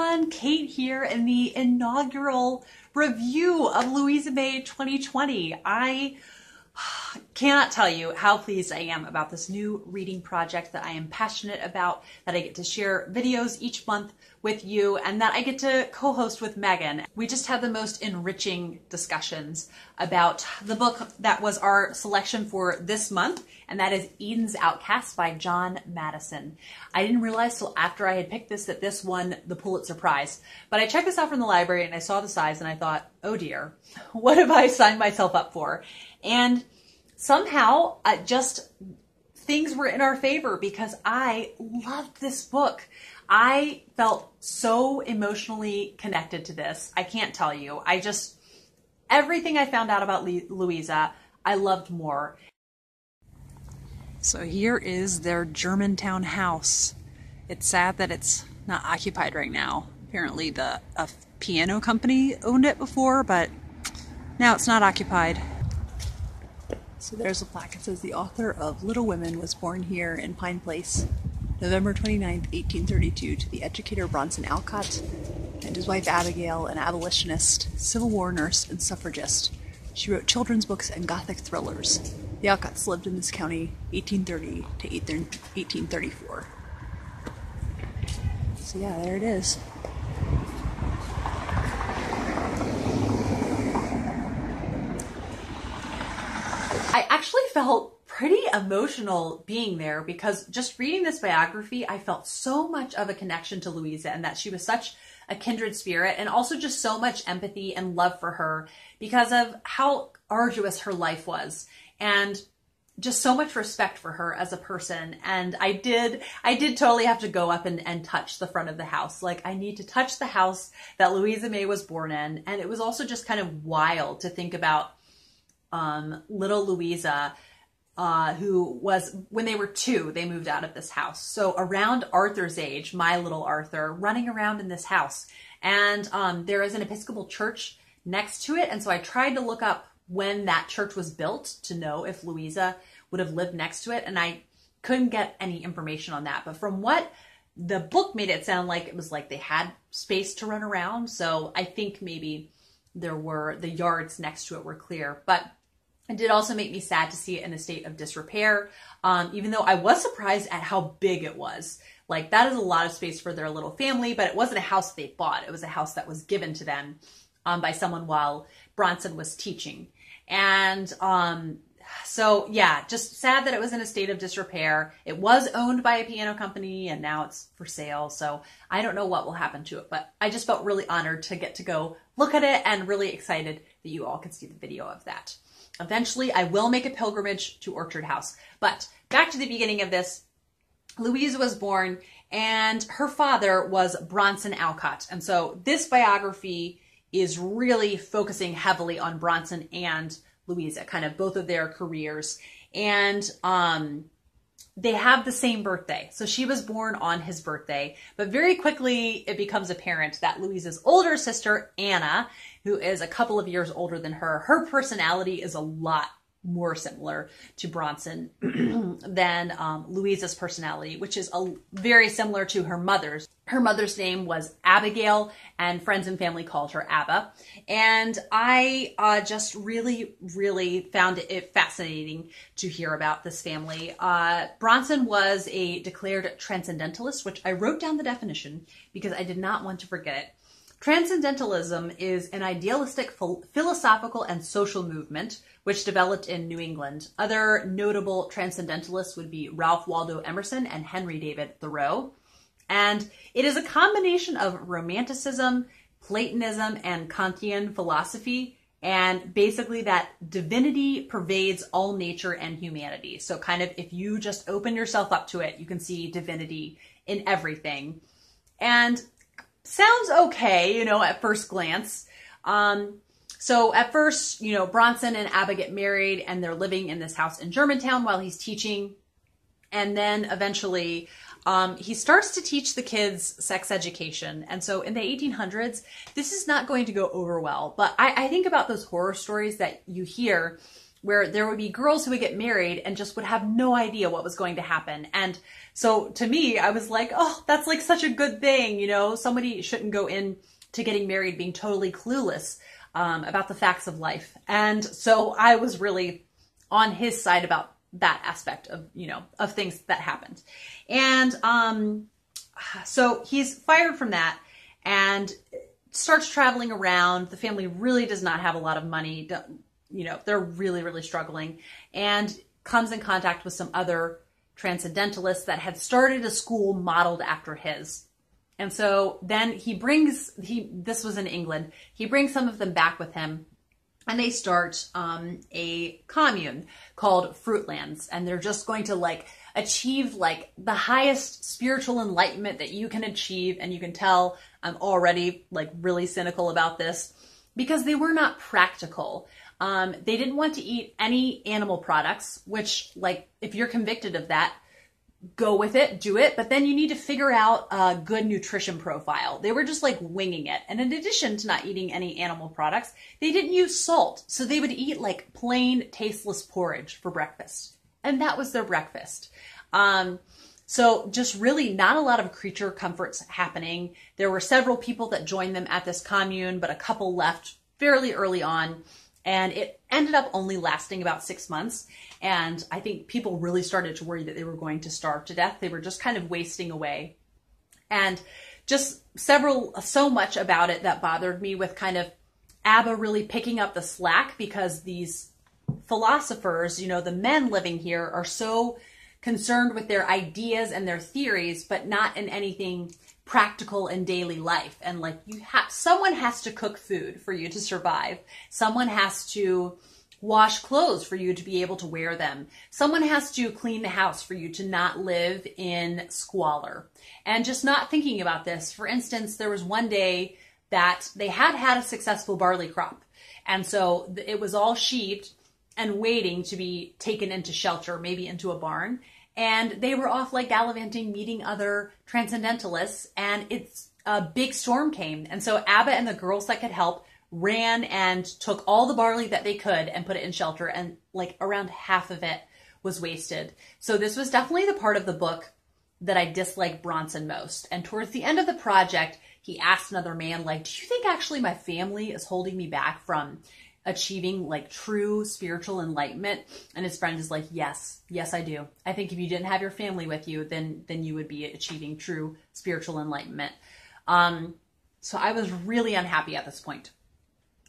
everyone, Kate here in the inaugural review of Louisa May 2020. I cannot tell you how pleased I am about this new reading project that I am passionate about, that I get to share videos each month with you, and that I get to co-host with Meghan. We just had the most enriching discussions about the book that was our selection for this month, and that is Eden's Outcasts by John Matteson. I didn't realize till after I had picked this that this won the Pulitzer Prize, but I checked this out from the library and I saw the size and I thought, oh dear, what have I signed myself up for? And somehow just things were in our favor because I loved this book. I felt so emotionally connected to this. I can't tell you. Everything I found out about Louisa, I loved more. So here is their Germantown house. It's sad that it's not occupied right now. Apparently a piano company owned it before, but now it's not occupied. So there's a plaque. It says the author of Little Women was born here in Pine Place, November 29th, 1832, to the educator Bronson Alcott and his wife Abigail, an abolitionist, Civil War nurse, and suffragist. She wrote children's books and Gothic thrillers. The Alcotts lived in this county 1830 to 1834. So yeah, there it is. I actually felt pretty emotional being there because just reading this biography, I felt so much of a connection to Louisa and that she was such a kindred spirit, and also just so much empathy and love for her because of how arduous her life was, and just so much respect for her as a person. And I did totally have to go up and touch the front of the house. Like, I need to touch the house that Louisa May was born in. And it was also just kind of wild to think about little Louisa, who was, when they were 2, they moved out of this house. So around Arthur's age, my little Arthur, running around in this house. And there is an Episcopal church next to it. And so I tried to look up when that church was built to know if Louisa would have lived next to it. And I couldn't get any information on that. But from what the book made it sound like, it was like they had space to run around. So I think maybe the yards next to it were clear. But it did also make me sad to see it in a state of disrepair, even though I was surprised at how big it was. Like, that is a lot of space for their little family, but it wasn't a house they bought. It was a house that was given to them by someone while Bronson was teaching. And so, yeah, just sad that it was in a state of disrepair. It was owned by a piano company, and now it's for sale. So I don't know what will happen to it, but I just felt really honored to get to go look at it and really excited that you all could see the video of that. Eventually, I will make a pilgrimage to Orchard House. But back to the beginning of this, Louisa was born, and her father was Bronson Alcott. And so this biography is really focusing heavily on Bronson and Louisa, kind of both of their careers. And they have the same birthday. So she was born on his birthday. But very quickly, it becomes apparent that Louisa's older sister, Anna, who is a couple of years older than her personality is a lot more similar to Bronson than Louisa's personality, which is very similar to her mother's. Her mother's name was Abigail, and friends and family called her Abba. And I just really, really found it fascinating to hear about this family. Bronson was a declared transcendentalist, which I wrote down the definition because I did not want to forget it. Transcendentalism is an idealistic, philosophical, and social movement which developed in New England. Other notable transcendentalists would be Ralph Waldo Emerson and Henry David Thoreau. And it is a combination of Romanticism, Platonism, and Kantian philosophy, and basically that divinity pervades all nature and humanity. So kind of if you just open yourself up to it, you can see divinity in everything. And sounds okay, at first glance. So at first, Bronson and Abba get married and they're living in this house in Germantown while he's teaching. And then eventually he starts to teach the kids sex education. And so in the 1800s, this is not going to go over well. But I think about those horror stories that you hear where there would be girls who would get married and just would have no idea what was going to happen. And so to me, I was like, oh, that's like such a good thing. You know, somebody shouldn't go in to getting married being totally clueless about the facts of life. And so I was really on his side about that aspect of, you know, of things that happened. And so he's fired from that and starts traveling around. The family really does not have a lot of money. You know, they're really, really struggling, and comes in contact with some other transcendentalists that had started a school modeled after his. And so then this was in England, he brings some of them back with him, and they start a commune called Fruitlands. And they're just going to like achieve like the highest spiritual enlightenment that you can achieve. And you can tell I'm already like really cynical about this because they were not practical. They didn't want to eat any animal products, which, like, if you're convicted of that, go with it, do it. But then you need to figure out a good nutrition profile. They were just like winging it. And in addition to not eating any animal products, they didn't use salt. So they would eat like plain tasteless porridge for breakfast. And that was their breakfast. So just really not a lot of creature comforts happening. There were several people that joined them at this commune, but a couple left fairly early on. And it ended up only lasting about 6 months. And I think people really started to worry that they were going to starve to death. They were just kind of wasting away. And just so much about it that bothered me, with kind of Abba really picking up the slack, because these philosophers, you know, the men living here are so concerned with their ideas and their theories, but not in anything practical in daily life. And like someone has to cook food for you to survive. Someone has to wash clothes for you to be able to wear them. Someone has to clean the house for you to not live in squalor. And just not thinking about this. For instance, there was one day that they had a successful barley crop. And so it was all sheaved and waiting to be taken into shelter, maybe into a barn. And they were off like gallivanting, meeting other transcendentalists, and a big storm came. And so Abba and the girls that could help ran and took all the barley that they could and put it in shelter, and like around half of it was wasted. So this was definitely the part of the book that I disliked Bronson most. And towards the end of the project, he asked another man, like, do you think actually my family is holding me back from achieving like true spiritual enlightenment? And his friend is like, yes, I do. I think if you didn't have your family with you, then you would be achieving true spiritual enlightenment. So I was really unhappy at this point.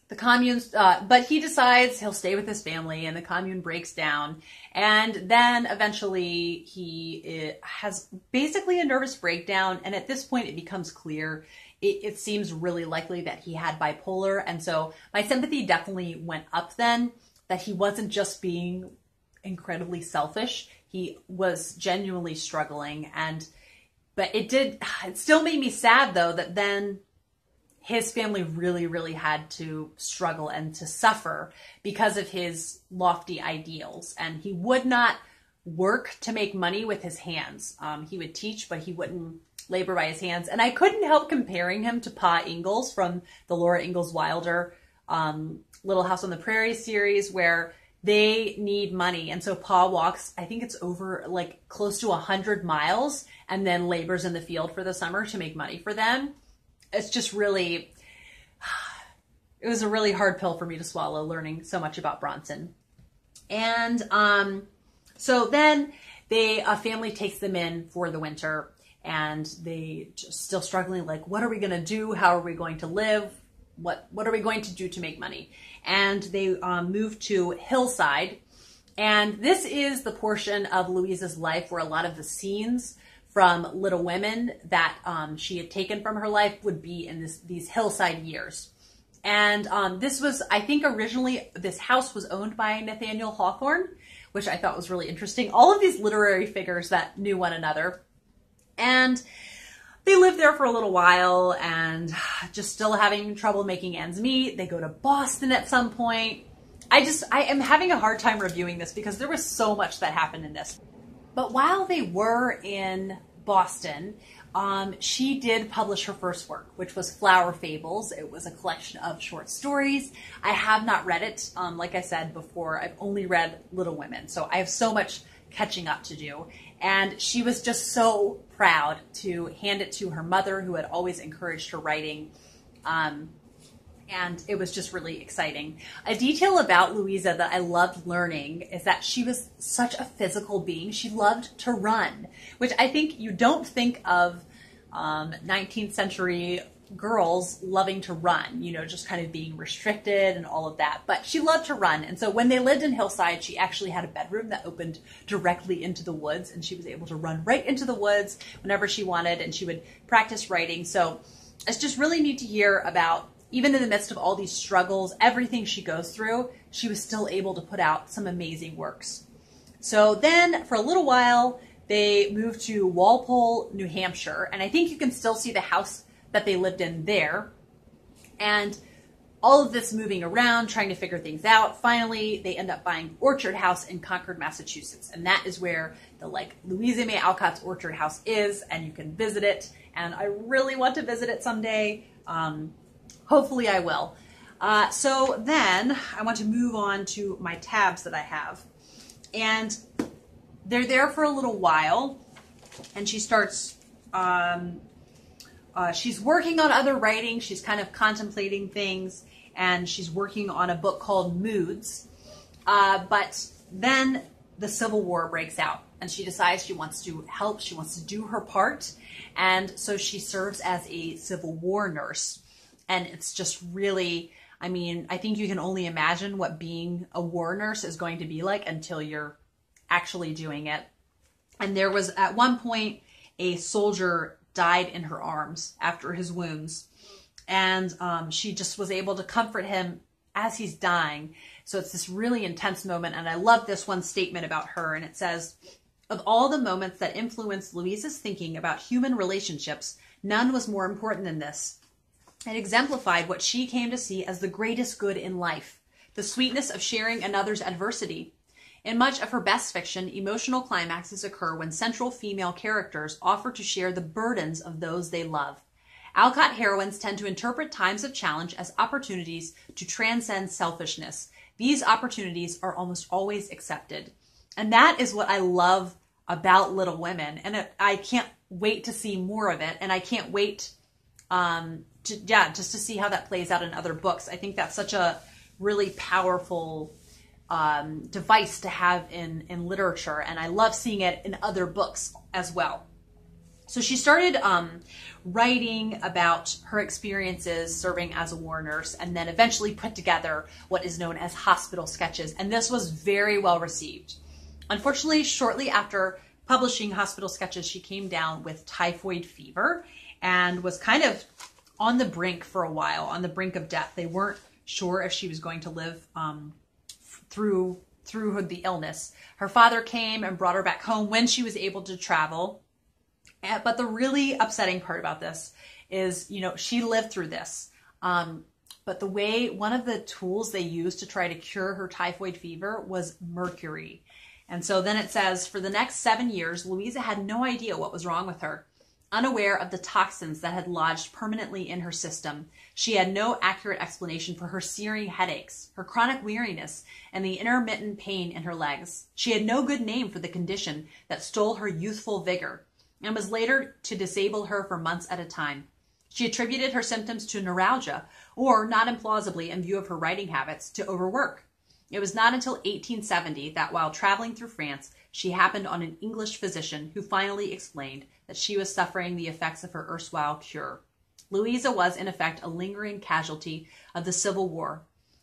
The commune's, but he decides he'll stay with his family, and the commune breaks down. And then eventually he has basically a nervous breakdown. And at this point it becomes clear it seems really likely that he had bipolar. And so my sympathy definitely went up then, that he wasn't just being incredibly selfish. He was genuinely struggling. But it still made me sad though, that then his family really, really had to struggle and to suffer because of his lofty ideals. And he would not work to make money with his hands. He would teach, but he wouldn't labor by his hands. And I couldn't help comparing him to Pa Ingalls from the Laura Ingalls Wilder Little House on the Prairie series, where they need money. And so Pa walks, I think it's over like close to 100 miles, and then labors in the field for the summer to make money for them. It's just really, it was a really hard pill for me to swallow, learning so much about Bronson. And so then a family takes them in for the winter, and they just still struggling, like, what are we going to do? How are we going to live? What are we going to do to make money? And they move to Hillside. And this is the portion of Louisa's life where a lot of the scenes from Little Women that she had taken from her life would be in these hillside years. And this was, I think originally this house was owned by Nathaniel Hawthorne, which I thought was really interesting. All of these literary figures that knew one another. And they lived there for a little while and just still having trouble making ends meet. They go to Boston at some point. I am having a hard time reviewing this because there was so much that happened in this. But while they were in Boston, she did publish her first work, which was Flower Fables. It was a collection of short stories. I have not read it. Like I said before, I've only read Little Women, so I have so much catching up to do. And she was just so proud to hand it to her mother, who had always encouraged her writing. And it was just really exciting. A detail about Louisa that I loved learning is that she was such a physical being. She loved to run, which I think you don't think of 19th century girls loving to run, you know, just kind of being restricted and all of that. But she loved to run. And so when they lived in Hillside, she actually had a bedroom that opened directly into the woods, and she was able to run right into the woods whenever she wanted, and she would practice writing. So it's just really neat to hear about, even in the midst of all these struggles, everything she goes through, she was still able to put out some amazing works. So then for a little while, they moved to Walpole, New Hampshire, and I think you can still see the house that they lived in there. And all of this moving around, trying to figure things out. Finally, they end up buying Orchard House in Concord, Massachusetts. And that is where the Louisa May Alcott's Orchard House is, and you can visit it. And I really want to visit it someday. Hopefully I will. So then I want to move on to my tabs that I have. And they're there for a little while, and she starts, she's working on other writing. She's kind of contemplating things, and she's working on a book called Moods. But then the Civil War breaks out, and she decides she wants to help. She wants to do her part. And so she serves as a Civil War nurse. And it's just really, I mean, I think you can only imagine what being a war nurse is going to be like until you're actually doing it. And there was, at one point, a soldier died in her arms after his wounds. And she just was able to comfort him as he's dying. So it's this really intense moment. And I love this one statement about her. And it says, "Of all the moments that influenced Louisa's thinking about human relationships, none was more important than this. It exemplified what she came to see as the greatest good in life, the sweetness of sharing another's adversity. In much of her best fiction, emotional climaxes occur when central female characters offer to share the burdens of those they love. Alcott heroines tend to interpret times of challenge as opportunities to transcend selfishness. These opportunities are almost always accepted." And that is what I love about Little Women. And I can't wait to see more of it. And I can't wait just to see how that plays out in other books. I think that's such a really powerful device to have in literature, and I love seeing it in other books as well. So she started writing about her experiences serving as a war nurse, and then eventually put together what is known as hospital sketches, and this was very well received. Unfortunately, shortly after publishing Hospital Sketches, she came down with typhoid fever and was kind of on the brink for a while, on the brink of death. They weren't sure if she was going to live through the illness. Her father came and brought her back home when she was able to travel. But the really upsetting part about this is, you know, she lived through this. But one of the tools they used to try to cure her typhoid fever was mercury. And so then it says, for the next 7 years, Louisa had no idea what was wrong with her. Unaware of the toxins that had lodged permanently in her system, she had no accurate explanation for her searing headaches, her chronic weariness, and the intermittent pain in her legs. She had no good name for the condition that stole her youthful vigor and was later to disable her for months at a time. She attributed her symptoms to neuralgia, or, not implausibly in view of her writing habits, to overwork. It was not until 1870 that, while traveling through France, she happened on an English physician who finally explained that she was suffering the effects of her erstwhile cure. Louisa was, in effect, a lingering casualty of the Civil War,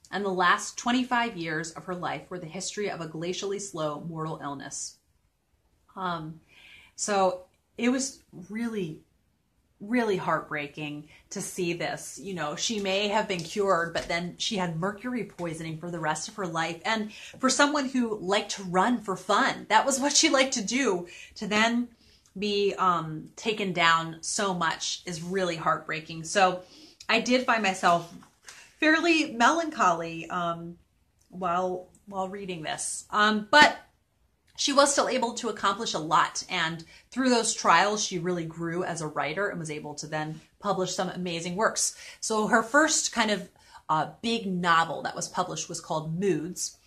and the last 25 years of her life were the history of a glacially slow mortal illness. So it was really, really heartbreaking to see this. You know, she may have been cured, but then she had mercury poisoning for the rest of her life. And for someone who liked to run for fun, that was what she liked to do, to then be taken down so much is really heartbreaking. So I did find myself fairly melancholy while reading this. But she was still able to accomplish a lot. And through those trials, she really grew as a writer and was able to then publish some amazing works. So her first kind of big novel that was published was called Moods.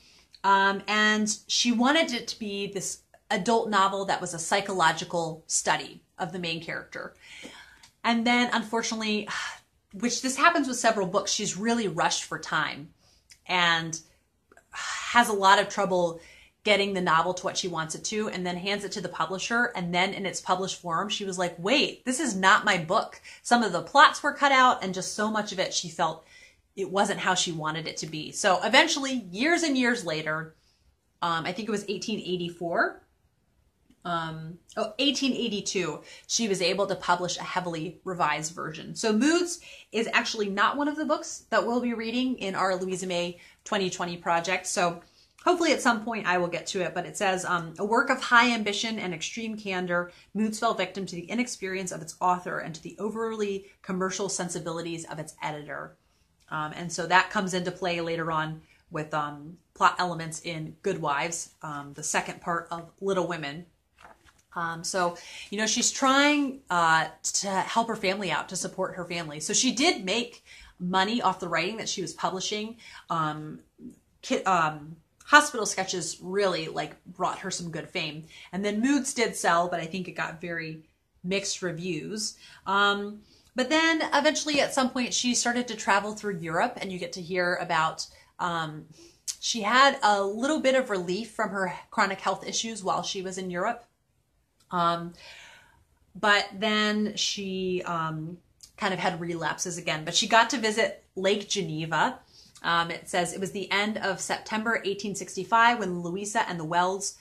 And she wanted it to be this adult novel that was a psychological study of the main character. And then, unfortunately, which this happens with several books, she's really rushed for time and has a lot of trouble getting the novel to what she wants it to, and then hands it to the publisher. And then in its published form, she was like, wait, this is not my book. Some of the plots were cut out, and just so much of it, she felt it wasn't how she wanted it to be. So eventually, years and years later, I think it was 1882, she was able to publish a heavily revised version. So Moods is actually not one of the books that we'll be reading in our Louisa May 2020 project. So hopefully at some point I will get to it, but it says, a work of high ambition and extreme candor, Moods fell victim to the inexperience of its author and to the overly commercial sensibilities of its editor. And so that comes into play later on with plot elements in Good Wives, the second part of Little Women. So, you know, she's trying to help her family out, to support her family. So she did make money off the writing that she was publishing. Hospital Sketches really brought her some good fame. And then Moods did sell, but I think it got very mixed reviews. But then eventually at some point she started to travel through Europe, and you get to hear about, she had a little bit of relief from her chronic health issues while she was in Europe. But then she kind of had relapses again. But she got to visit Lake Geneva. It says it was the end of September 1865 when Louisa and the Wells,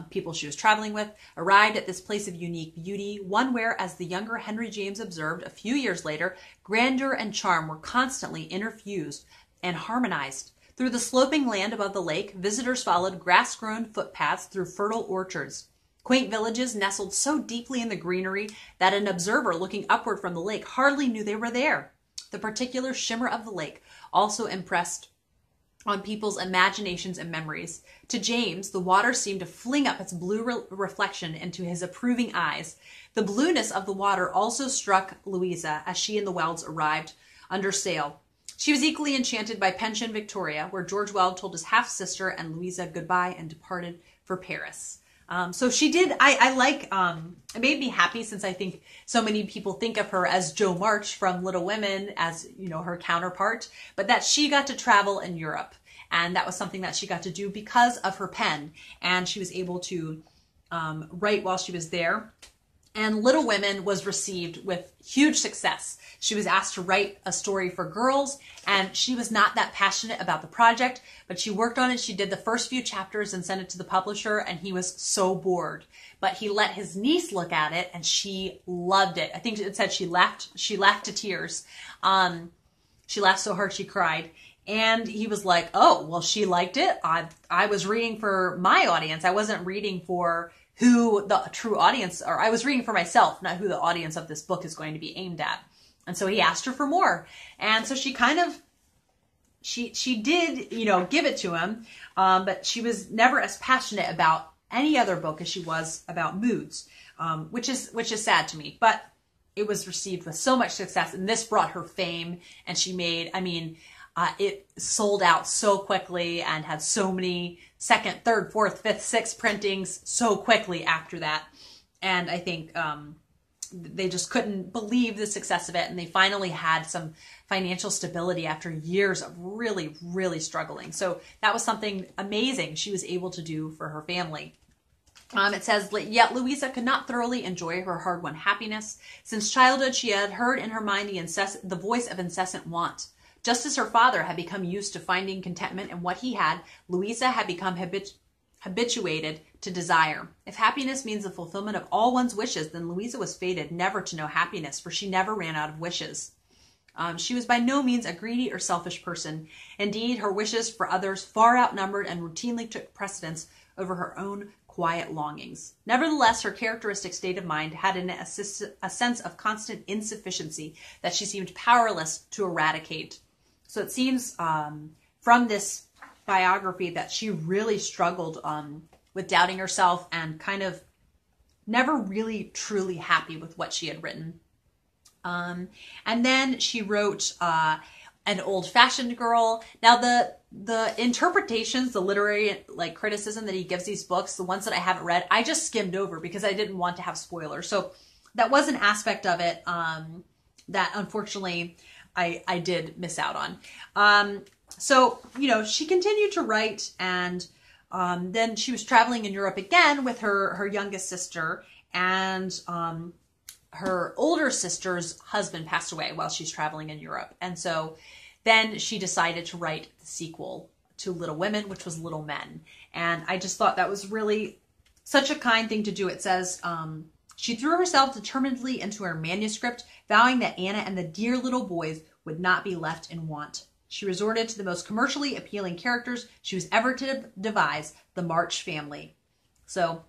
people she was traveling with, arrived at this place of unique beauty, one where, as the younger Henry James observed a few years later, grandeur and charm were constantly interfused and harmonized. Through the sloping land above the lake, visitors followed grass-grown footpaths through fertile orchards. Quaint villages nestled so deeply in the greenery that an observer looking upward from the lake hardly knew they were there. The particular shimmer of the lake also impressed on people's imaginations and memories. To James, the water seemed to fling up its blue reflection into his approving eyes. The blueness of the water also struck Louisa as she and the Wells arrived under sail. She was equally enchanted by Pension Victoria, where George Weld told his half-sister and Louisa goodbye and departed for Paris. So she did, it made me happy, since I think so many people think of her as Jo March from Little Women as, you know, her counterpart, but that she got to travel in Europe. And that was something that she got to do because of her pen. And she was able to write while she was there. And Little Women was received with huge success. She was asked to write a story for girls, and she was not that passionate about the project, but she worked on it. She did the first few chapters and sent it to the publisher, and he was so bored. But he let his niece look at it, and she loved it. I think it said she laughed to tears. She laughed so hard she cried. And he was like, oh, well, she liked it. I was reading for my audience. I wasn't reading for who the true audience, or I was reading for myself, not who the audience of this book is going to be aimed at. And so he asked her for more. And so she kind of, she did, you know, give it to him. But she was never as passionate about any other book as she was about Moods, which is sad to me. But it was received with so much success, and this brought her fame. And she made, it sold out so quickly and had so many second, third, fourth, fifth, sixth printings so quickly after that. And I think they just couldn't believe the success of it. And they finally had some financial stability after years of really, really struggling. So that was something amazing she was able to do for her family. It says, yet Louisa could not thoroughly enjoy her hard-won happiness. Since childhood, she had heard in her mind the voice of incessant want. Just as her father had become used to finding contentment in what he had, Louisa had become habituated to desire. If happiness means the fulfillment of all one's wishes, then Louisa was fated never to know happiness, for she never ran out of wishes. She was by no means a greedy or selfish person. Indeed, her wishes for others far outnumbered and routinely took precedence over her own quiet longings. Nevertheless, her characteristic state of mind had in it a sense of constant insufficiency that she seemed powerless to eradicate. So it seems from this biography that she really struggled with doubting herself and kind of never really truly happy with what she had written. And then she wrote An Old-Fashioned Girl. Now the interpretations, the literary like criticism that he gives these books, the ones that I haven't read, I just skimmed over because I didn't want to have spoilers. So that was an aspect of it that unfortunately I did miss out on. So, you know, she continued to write, and then she was traveling in Europe again with her youngest sister, and her older sister's husband passed away while she's traveling in Europe. And so then she decided to write the sequel to Little Women, which was Little Men. And I just thought that was really such a kind thing to do. It says, she threw herself determinedly into her manuscript, vowing that Anna and the dear little boys would not be left in want. She resorted to the most commercially appealing characters she was ever to devise, the March family. So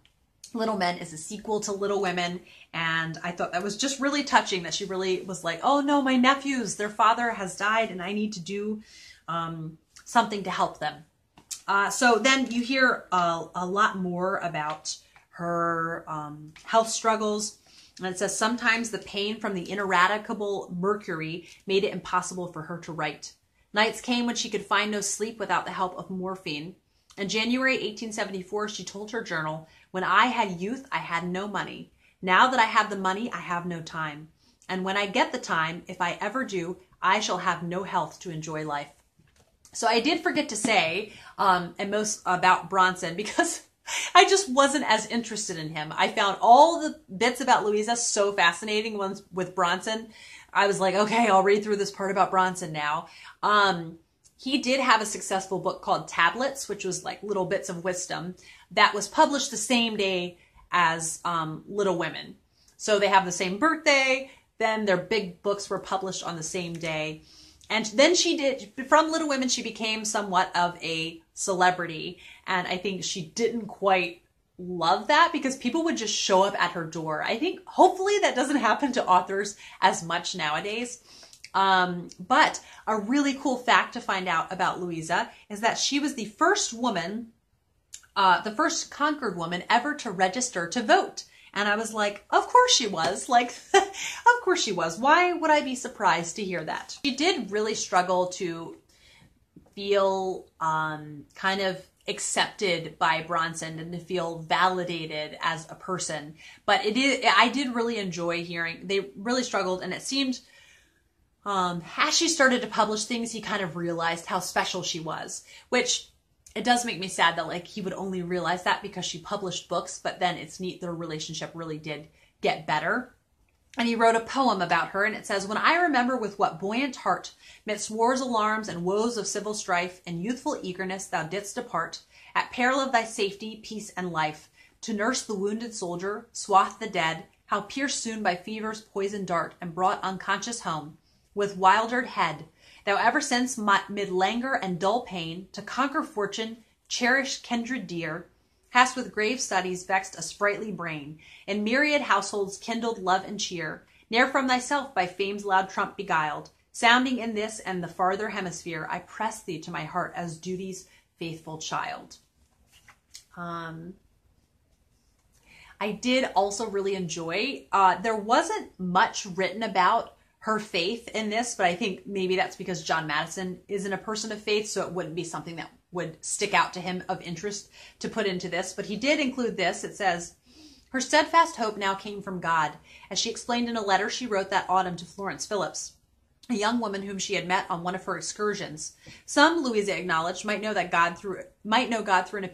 Little Men is a sequel to Little Women, and I thought that was just really touching that she really was like, oh no, my nephews, their father has died and I need to do something to help them. So then you hear a lot more about her health struggles. And it says, sometimes the pain from the ineradicable mercury made it impossible for her to write. Nights came when she could find no sleep without the help of morphine. In January 1874, she told her journal, when I had youth, I had no money. Now that I have the money, I have no time. And when I get the time, if I ever do, I shall have no health to enjoy life. So I did forget to say, and most about Bronson, because I just wasn't as interested in him. I found all the bits about Louisa so fascinating ones with Bronson. I was like, okay, I'll read through this part about Bronson now. He did have a successful book called Tablets, which was like little bits of wisdom that was published the same day as Little Women. So they have the same birthday. Then their big books were published on the same day. And then she did, from Little Women, she became somewhat of a celebrity. And I think she didn't quite love that because people would just show up at her door. I think hopefully that doesn't happen to authors as much nowadays. But a really cool fact to find out about Louisa is that she was the first woman, the first conquered woman ever to register to vote. And I was like, of course she was. Like, of course she was. Why would I be surprised to hear that? She did really struggle to feel kind of accepted by Bronson and to feel validated as a person. But I did really enjoy hearing, they really struggled, and it seemed as she started to publish things, he kind of realized how special she was, which it does make me sad that like he would only realize that because she published books, but then it's neat their relationship really did get better. And he wrote a poem about her, and it says, when I remember with what buoyant heart, midst war's alarms and woes of civil strife, in youthful eagerness thou didst depart, at peril of thy safety, peace, and life, to nurse the wounded soldier, swathe the dead, how pierced soon by fever's poisoned dart, and brought unconscious home, with wildered head, thou ever since mid languor and dull pain, to conquer fortune, cherish kindred dear, hast with grave studies vexed a sprightly brain, in myriad households kindled love and cheer, ne'er from thyself by fame's loud trump beguiled, sounding in this and the farther hemisphere, I press thee to my heart as duty's faithful child. I did also really enjoy, there wasn't much written about her faith in this, but I think maybe that's because John Matteson isn't a person of faith, so it wouldn't be something that would stick out to him of interest to put into this. But he did include this. It says, her steadfast hope now came from God, as she explained in a letter she wrote that autumn to Florence Phillips, a young woman whom she had met on one of her excursions. Some, Louisa acknowledged, might know God through an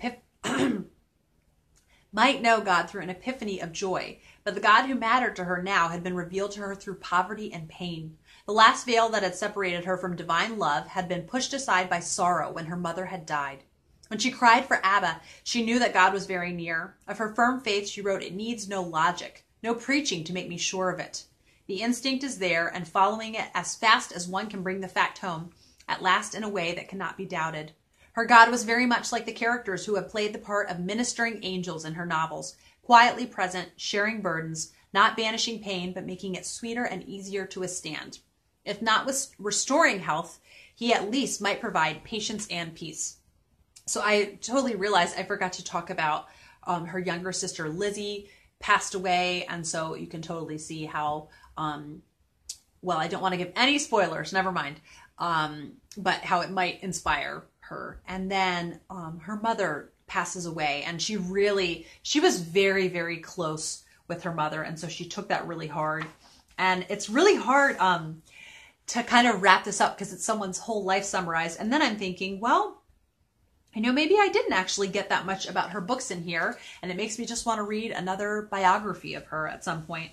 epiphany of joy, but the God who mattered to her now had been revealed to her through poverty and pain. The last veil that had separated her from divine love had been pushed aside by sorrow when her mother had died. When she cried for Abba, she knew that God was very near. Of her firm faith, she wrote, it needs no logic, no preaching to make me sure of it. The instinct is there, and following it as fast as one can bring the fact home, at last in a way that cannot be doubted. Her God was very much like the characters who have played the part of ministering angels in her novels, quietly present, sharing burdens, not banishing pain, but making it sweeter and easier to withstand. If not with restoring health, he at least might provide patience and peace. So I totally realized I forgot to talk about her younger sister Lizzie passed away, and so you can totally see how, well, I don't want to give any spoilers, never mind, but how it might inspire her. And then her mother passes away, and she was very, very close with her mother, and so she took that really hard. And it's really hard to kind of wrap this up because it's someone's whole life summarized. And then I'm thinking, well, maybe I didn't actually get that much about her books in here, and it makes me just want to read another biography of her at some point.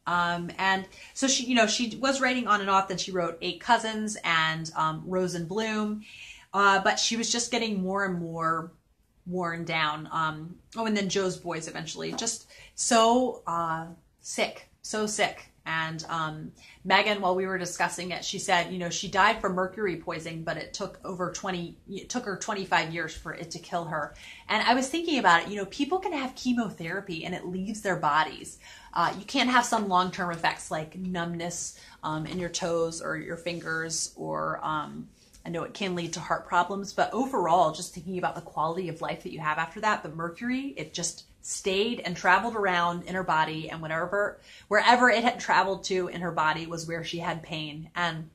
And so she was writing on and off. Then she wrote Eight Cousins and Rose and Bloom, but she was just getting more and more worn down. Oh, and then Joe's Boys eventually. Just so sick. And Meghan, while we were discussing it, she said, she died from mercury poisoning, but it took her 25 years for it to kill her. And I was thinking about it, people can have chemotherapy and it leaves their bodies. You can't have some long-term effects like numbness in your toes or your fingers, or I know it can lead to heart problems, but overall, just thinking about the quality of life that you have after that, the mercury, it just stayed and traveled around in her body, and wherever it had traveled to in her body was where she had pain. And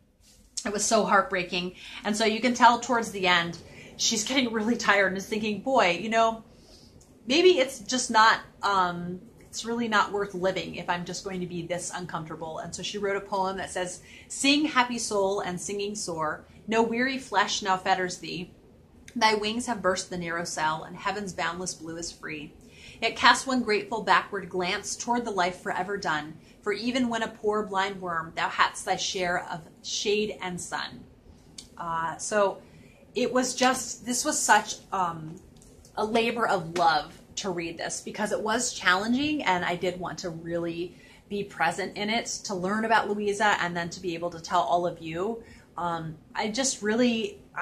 it was so heartbreaking. And so you can tell towards the end, she's getting really tired and is thinking, boy, maybe it's just not, it's really not worth living if I'm just going to be this uncomfortable. And so she wrote a poem that says, "Sing, happy soul, and singing soar. No weary flesh now fetters thee. Thy wings have burst the narrow cell, and heaven's boundless blue is free. Yet cast one grateful backward glance toward the life forever done. For even when a poor blind worm, thou hadst thy share of shade and sun." So it was this was such a labor of love to read this, because it was challenging, and I did want to really be present in it to learn about Louisa, and then to be able to tell all of you. I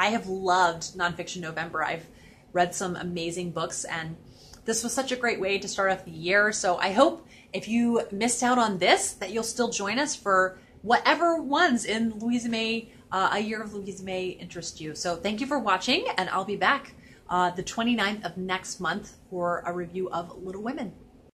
have loved Nonfiction November. I've read some amazing books, and this was such a great way to start off the year. So I hope if you missed out on this, that you'll still join us for whatever ones in Louisa May, A Year of Louisa May interest you. So thank you for watching, and I'll be back the 29th of next month for a review of Little Women.